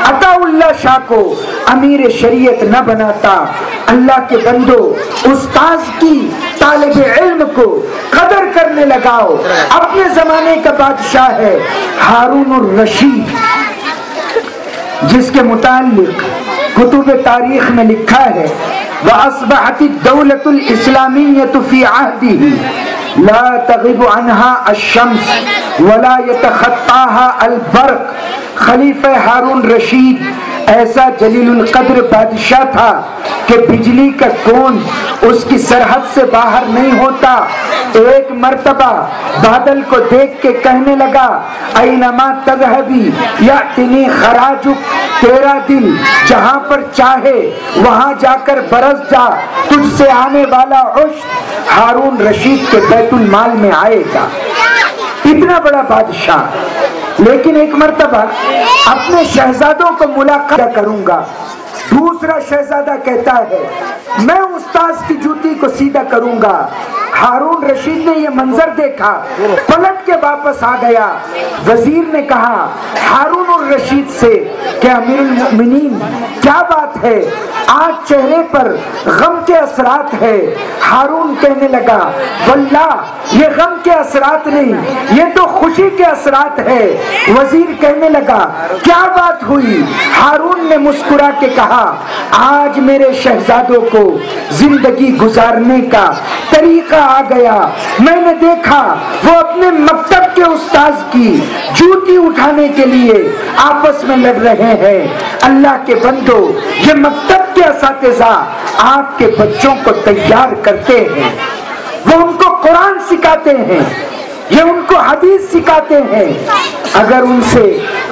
عطا اللہ شاہ کو امیر شریعت نہ بناتا۔ اللہ کے بندو، استاذ کی طالب علم کو قدر کرنے لگاؤ۔ اپنے زمانے کا بادشاہ ہے ہارون الرشید، جس کے متعلق کتب تاریخ میں لکھا ہے وَأَصْبَحَتِ الدَّوْلَةُ الْإِسْلَامِيَّةُ فِي عَهْدِهِ لَا تَغِبُ عَنْهَا الشَّمْسُ وَلَا يَتَخَطَّاهَا الْبَرْقُ۔ خلیفہ ہارون رشید ایسا جلیل القدر بادشاہ تھا کہ بجلی کا کون اس کی سرحد سے باہر نہیں ہوتا۔ ایک مرتبہ بادل کو دیکھ کے کہنے لگا اینما تذهبی یأتنی خراجک، تیرا دل جہاں پر چاہے وہاں جا کر برس جا، تجھ سے آنے والا عشر ہارون رشید کے بیت المال میں آئے گا۔ اتنا بڑا بادشاہ، لیکن ایک مرتبہ اپنے شہزادوں کو ملاقات کروں گا۔ دوسرا شہزادہ کہتا ہے میں استاذ کی جوتی کو سیدھا کروں گا۔ ہارون رشید نے یہ منظر دیکھا، پلٹ کے واپس آ گیا۔ وزیر نے کہا ہارون الرشید سے کہ امیر المؤمنین کیا بات ہے، آج چہرے پر غم کے اثرات ہے۔ ہارون کہنے لگا واللہ یہ غم کے اثرات نہیں، یہ تو خوشی کے اثرات ہے۔ وزیر کہنے لگا کیا بات ہوئی؟ ہارون نے مسکرا کے کہا آج میرے شہزادوں کو زندگی گزارنے کا طریقہ آ گیا۔ میں نے دیکھا وہ اپنے مکتب کے استاذ کی جوتی اٹھانے کے لیے آپس میں لڑ رہے ہیں۔ اللہ کے بندو، یہ مکتب کے اساتذہ آپ کے بچوں کو تیار کرتے ہیں، وہ ان کو قرآن سکھاتے ہیں، یہ ان کو حدیث سکھاتے ہیں۔ اگر ان سے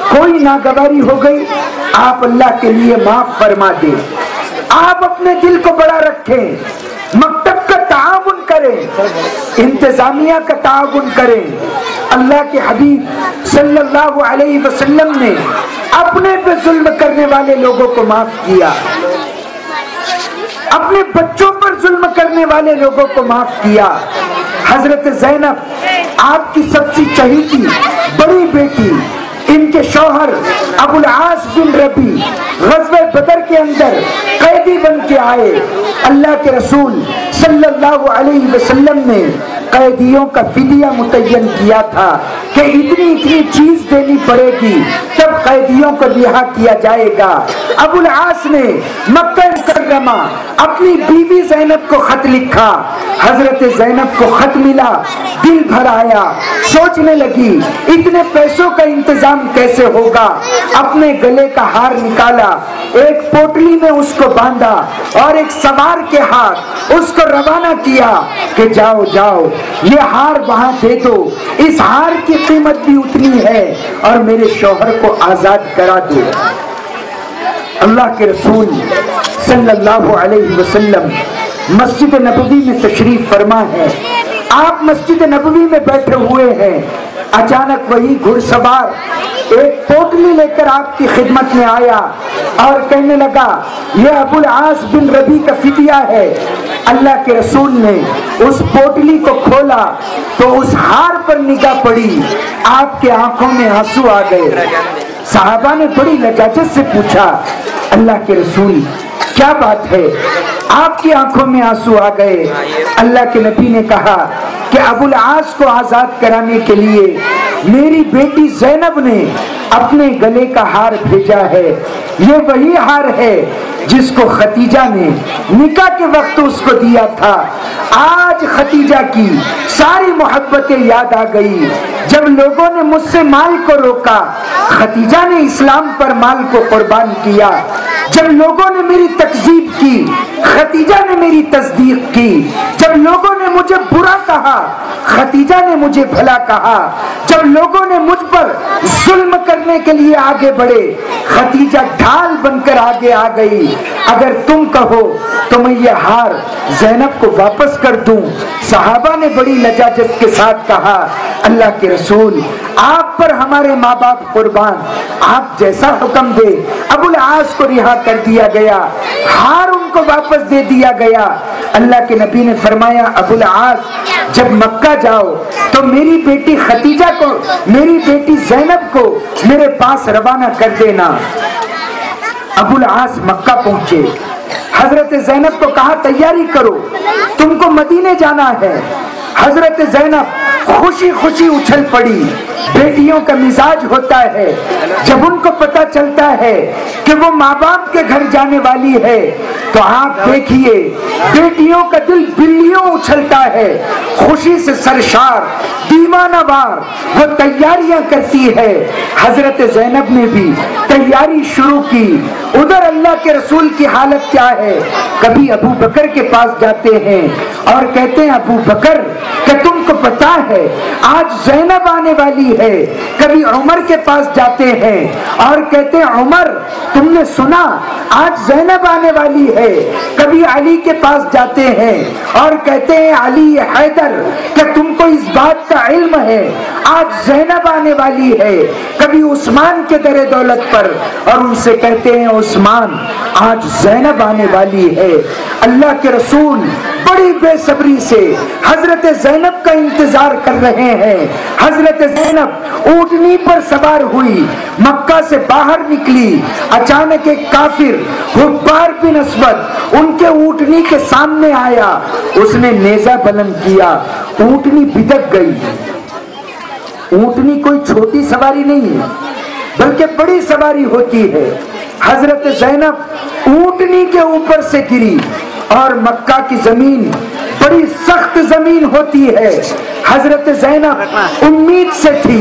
کوئی ناگواری ہو گئی آپ اللہ کے لیے معاف فرما دیں۔ آپ اپنے دل کو بڑا رکھیں، مکتب کا تعاون کریں، انتظامیہ کا تعاون کریں۔ اللہ کے حبیب صلی اللہ علیہ وسلم نے اپنے پہ ظلم کرنے والے لوگوں کو معاف کیا، اپنے بچوں پر ظلم کرنے والے لوگوں کو معاف کیا۔ حضرت زینب آپ کی سب سے چہیتی بڑی بیٹی، ان کے شوہر ابو العاص بن ربی غزوہ بدر کے اندر قیدی بن کے آئے۔ اللہ کے رسول صلی اللہ علیہ وسلم نے قیدیوں کا فدیہ متعین کیا تھا کہ اتنی چیز دینی پڑے گی تب قیدیوں کو رہا کیا جائے گا۔ ابو العاص نے مکہ مکرمہ اپنی بیوی زینب کو خط لکھا۔ حضرت زینب کو خط ملا، دل بھر آیا، سوچنے لگی اتنے پیسوں کا انتظام کیسے ہوگا۔ اپنے گلے کا ہار نکالا، ایک پوٹلی میں اس کو باندھا اور ایک سوار کے ہاتھ اس کو روانہ کیا کہ جاؤ جاؤ یہ ہار وہاں دے دو، اس ہار کی قیمت بھی اتنی ہے اور میرے شوہر کو آزاد کرا دو۔ اللہ کے رسول صلی اللہ علیہ وسلم مسجد نبوی میں تشریف فرما ہے۔ آپ مسجد نبوی میں بیٹھے ہوئے ہیں، اچانک وہی گھڑ سوار ایک پوٹلی لے کر آپ کی خدمت میں آیا اور کہنے لگا یہ ابو العاص بن ربی کا فدیہ ہے۔ اللہ کے رسول نے اس پوٹلی کو کھولا تو اس ہار پر نگاہ پڑی، آپ کے آنکھوں میں آنسو آ گئے۔ صحابہ نے بڑی لجاجت سے پوچھا اللہ کے رسول کیا بات ہے؟ آپ کی آنکھوں میں آنسو آ گئے۔ اللہ کے نبی نے کہا کہ ابو العاص کو آزاد کرانے کے لیے میری بیٹی زینب نے اپنے گلے کا ہار بھیجا ہے، یہ وہی ہار ہے جس کو ختیجہ نے نکاح کے وقت اس کو دیا تھا۔ آج ختیجہ کی ساری محبتیں یاد آ گئی۔ جب لوگوں نے مجھ سے مال کو روکا ختیجہ نے اسلام پر مال کو قربان کیا۔ جب لوگوں نے میری تکذیب کی ختیجہ نے میری تصدیق کی۔ جب لوگوں نے مجھے برا کہا ختیجہ نے مجھے بھلا کہا۔ جب لوگوں نے مجھ پر ظلم کرنے کے لیے آگے بڑھے ختیجہ ڈھال بن کر آگے آ گئی۔ اگر تم کہو تو میں یہ ہار زینب کو واپس کر دوں۔ صحابہ نے بڑی لجاجت کے ساتھ کہا اللہ کے رسول آپ پر ہمارے ماں باپ قربان، آپ جیسا حکم دے۔ ابو العاص کو رہا کر دیا گیا، ہار ان کو واپس دے دیا گیا۔ اللہ کے نبی نے فرمایا ابو العاص جب مکہ جاؤ تو میری بیٹی ختیجہ کو، میری بیٹی زینب کو میرے پاس روانہ کر دینا۔ ابو العاص مکہ پہنچے، حضرت زینب کو کہا تیاری کرو تم کو مدینے جانا ہے۔ حضرت زینب خوشی خوشی اچھل پڑی. بیٹیوں کا مزاج ہوتا ہے جب ان کو پتا چلتا ہے کہ وہ ماں باپ کے گھر جانے والی ہے تو آپ دیکھیے بیٹیوں کا دل بلیوں اچھلتا ہے. خوشی سے سرشار دیوانہ وار وہ تیاریاں کرتی ہے. حضرت زینب نے بھی تیاری شروع کی. ادھر اللہ کے رسول کی حالت کیا ہے؟ کبھی ابو بکر کے پاس جاتے ہیں اور کہتے ہیں ابو بکر کہ تم کو پتا ہے آج زینب آنے والی ہے. کبھی عمر کے پاس جاتے ہیں اور کہتے ہیں عمر تم نے سنا آج زینب آنے والی ہے. کبھی علی کے پاس جاتے ہیں اور کہتے ہیں علی حیدر کہ تم کو اس بات کا علم ہے آج زینب آنے والی ہے. کبھی عثمان کے در دولت پر اور ان سے کہتے ہیں عثمان آج زینب آنے والی ہے. اللہ کے رسول بڑی بے صبری سے حضرت زینب کا انتظار کر رہے ہیں. حضرت زینب اونٹنی پر سوار ہوئی مکہ سے باہر نکلی. اچانک ایک کافر حبار بن اسود ان کے اونٹنی کے سامنے آیا. اس نے نیزہ بلند کیا. اونٹنی بدک گئی. اونٹنی کوئی چھوٹی سواری نہیں ہے بلکہ بڑی سواری ہوتی ہے. حضرت زینب اونٹنی کے اوپر سے گری اور مکہ کی زمین بڑی سخت زمین ہوتی ہے. حضرت زینب امید سے تھی,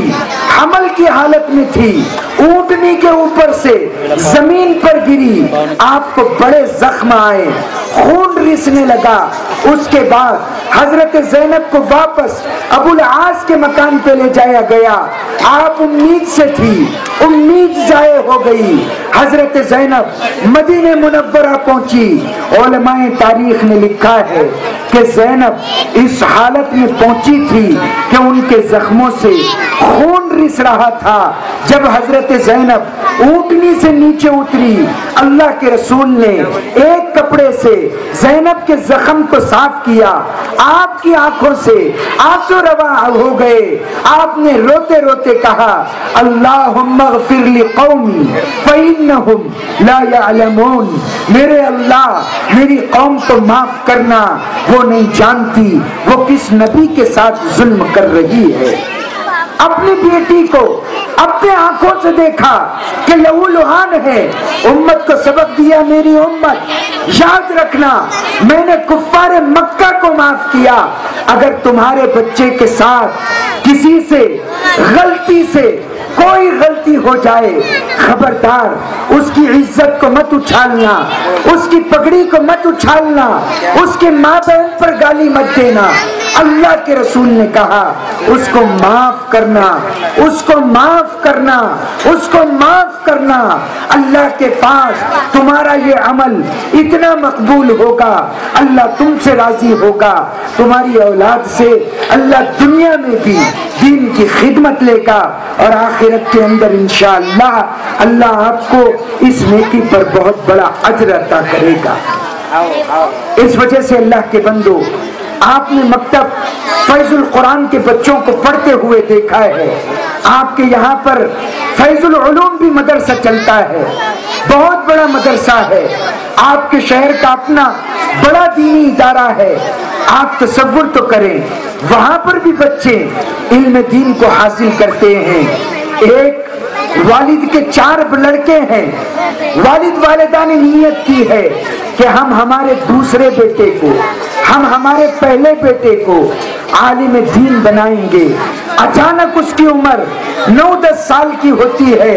حمل کی حالت میں تھی, اونٹنی کے اوپر سے زمین پر گری. آپ کو بڑے زخم آئے, خون رسنے لگا. اس کے بعد حضرت زینب کو واپس ابو العاص کے مکان پہ لے جایا گیا. آپ امید سے تھی, امید ضائع ہو گئی. حضرت زینب مدینہ منورہ پہنچی. علماء تاریخ نے لکھا ہے کہ زینب اس حالت میں پہنچی تھی کہ ان کے زخموں سے خون رس رہا تھا. جب حضرت زینب اونٹنی سے نیچے اتری, اللہ کے رسول نے ایک کپڑے سے زینب کے زخم کو صاف کیا. آپ کی آنکھوں سے آنسو رواں ہو گئے. آپ نے روتے روتے کہا اللہم اغفر لقومی فإنہم لا یعلمون. میرے اللہ میری قوم کو معاف کرنا, وہ نہیں جانتی وہ کس نبی کے ساتھ ظلم کر رہی ہے. اپنی بیٹی کو اپنے آنکھوں سے دیکھا کہ لہو لہان ہے. امت کو سبق دیا میری امت یاد رکھنا میں نے کفار مکہ کو معاف کیا. اگر تمہارے بچے کے ساتھ کسی سے غلطی سے کوئی غلطی ہو جائے خبردار اس کی عزت کو مت اچھالنا, اس کی پگڑی کو مت اچھالنا, اس کے ماں بہن پر گالی مت دینا. اللہ کے رسول نے کہا اس کو معاف کرنا, اس کو معاف کرنا, اس کو معاف کرنا. اللہ کے پاس تمہارا یہ عمل اتنا مقبول ہوگا, اللہ تم سے راضی ہوگا, تمہاری اولاد سے اللہ دنیا میں بھی دین کی خدمت لے گا اور آخرت کے اندر انشاءاللہ اللہ آپ کو اس نیکی پر بہت بڑا اجر عطا کرے گا. اس وجہ سے اللہ کے بندو آپ نے مکتب فیض القرآن کے بچوں کو پڑھتے ہوئے دیکھا ہے. آپ کے یہاں پر فیض العلوم بھی مدرسہ چلتا ہے, بہت بڑا مدرسہ ہے. آپ کے شہر کا اپنا بڑا دینی ادارہ ہے. آپ تصور تو کریں وہاں پر بھی بچے علم دین کو حاصل کرتے ہیں. ایک والد کے 4 لڑکے ہیں. والد والدہ نے نیت کی ہے کہ ہم ہمارے دوسرے بیٹے کو, ہم ہمارے پہلے بیٹے کو عالم دین بنائیں گے. اچانک اس کی عمر 9-10 سال کی ہوتی ہے.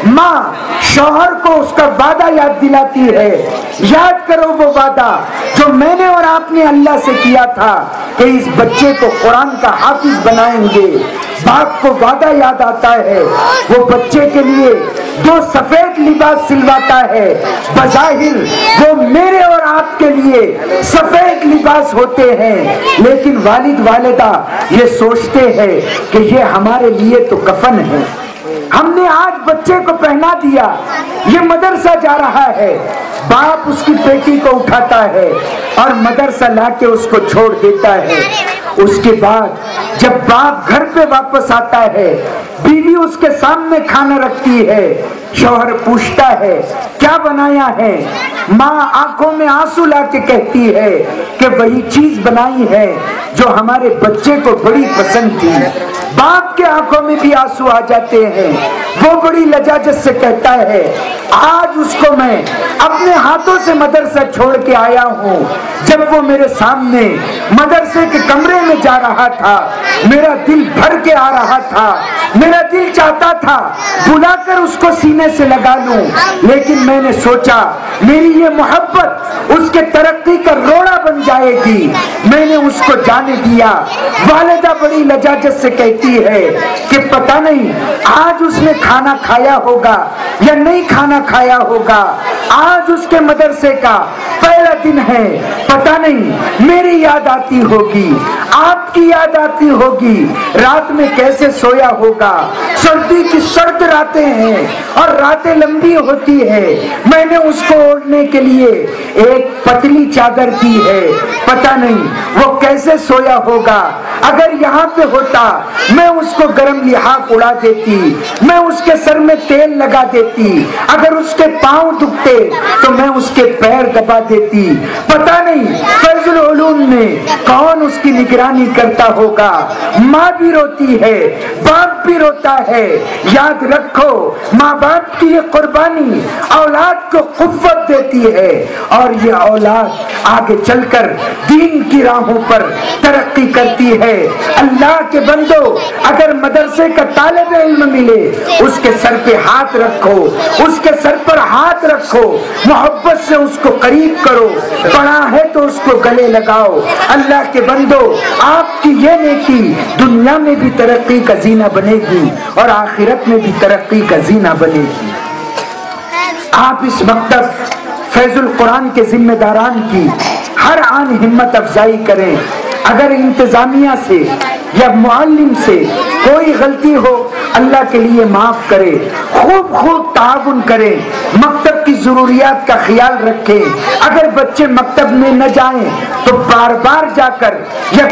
ماں شوہر کو اس کا وعدہ یاد دلاتی ہے, یاد کرو وہ وعدہ جو میں نے اور آپ نے اللہ سے کیا تھا کہ اس بچے کو قرآن کا حافظ بنائیں گے. باپ کو وعدہ یاد آتا ہے, وہ بچے کے لیے 2 سفید لباس سلواتا ہے. بظاہر وہ میرے اور آپ کے لیے سفید لباس ہوتے ہیں, لیکن والد والدہ یہ سوچتے ہیں کہ یہ ہمارے لیے تو کفن ہے. ہم نے آج بچے کو پہنا دیا, یہ مدرسہ جا رہا ہے. باپ اس کی بیٹی کو اٹھاتا ہے اور مدرسہ لا کے اس کو چھوڑ دیتا ہے. اس کے بعد جب باپ گھر پہ واپس آتا ہے، بیوی اس کے سامنے کھانا رکھتی ہے، شوہر پوچھتا ہے کیا بنایا ہے؟ ماں آنکھوں میں آنسو لا کے کہتی ہے کہ وہی چیز بنائی ہے جو ہمارے بچے کو بڑی پسند تھی۔ باپ کے آنکھوں میں بھی آنسو آ جاتے ہیں، وہ بڑی لجاجت سے کہتا ہے آج اس کو میں اپنے ہاتھوں سے مدرسہ چھوڑ کے آیا ہوں۔ جب وہ میرے سامنے مدرسے کے کمرے میں جا رہا تھا، میرا دل بھر کے آ رہا تھا، میرا دل چاہتا تھا بلا کر اس کو سینے سے لگا لوں، لیکن میں نے سوچا میری یہ محبت اس کے ترقی کا روڑا بن جائے گی، میں نے اس کو جانے دیا۔ والدہ بڑی لجاجت سے کہتی ہے کہ پتہ نہیں آج اس نے کھانا کھایا ہوگا یا نہیں کھانا کھایا ہوگا، آج اس کے مدرسے کا پہلا دن ہے، پتہ نہیں میری یاد آتی ہوگی، آپ کی یاد آتی ہوگی، رات میں کیسے سویا ہوگا، سردی کی سرد راتیں ہیں اور راتیں لمبی ہوتی ہے، میں نے اس کو اوڑھنے کے لیے ایک پتلی چادر دی ہے، پتہ نہیں وہ کیسے سویا ہوگا، اگر یہاں پہ ہوتا میں اس کو گرم لحاف اڑا دیتی، میں اس کے سر میں تیل لگا دیتی، اگر اس کے پاؤں دکھتے تو میں اس کے پیر دبا دیتی، پتہ نہیں فیض العلوم میں کون اس کی نگرانی کرتا ہوگا۔ ماں بھی روتی ہے، باپ بھی روتا ہے، یاد رکھو ماں باپ کی یہ قربانی اولاد کو قوت دیتی ہے اور یہ اولاد آگے چل کر دین کی راہوں پر ترقی کرتی ہے۔ اللہ کے بندو، اگر مدرسے کا طالب علم ملے اس کے سر پہ ہاتھ رکھو، اس کے سر پر ہاتھ رکھو، محبت سے اس کو قریب کرو، پڑھا ہے تو اس کو گلے لگاؤ۔ اللہ کے بندو، آپ کی یہ نیکی دنیا میں بھی ترقی کا زینہ بنے گی اور آخرت میں بھی ترقی کا زینہ بنے گی۔ آپ اس مکتب فیض القرآن کے ذمہ داران کی ہر آن ہمت افزائی کریں، اگر انتظامیہ سے یا معلم سے کوئی غلطی ہو اللہ کے لیے معاف کرے، خوب تعاون کرے، مکتب کی ضروریات کا خیال رکھیں، اگر بچے مکتب میں نہ جائیں تو بار بار جا کر یا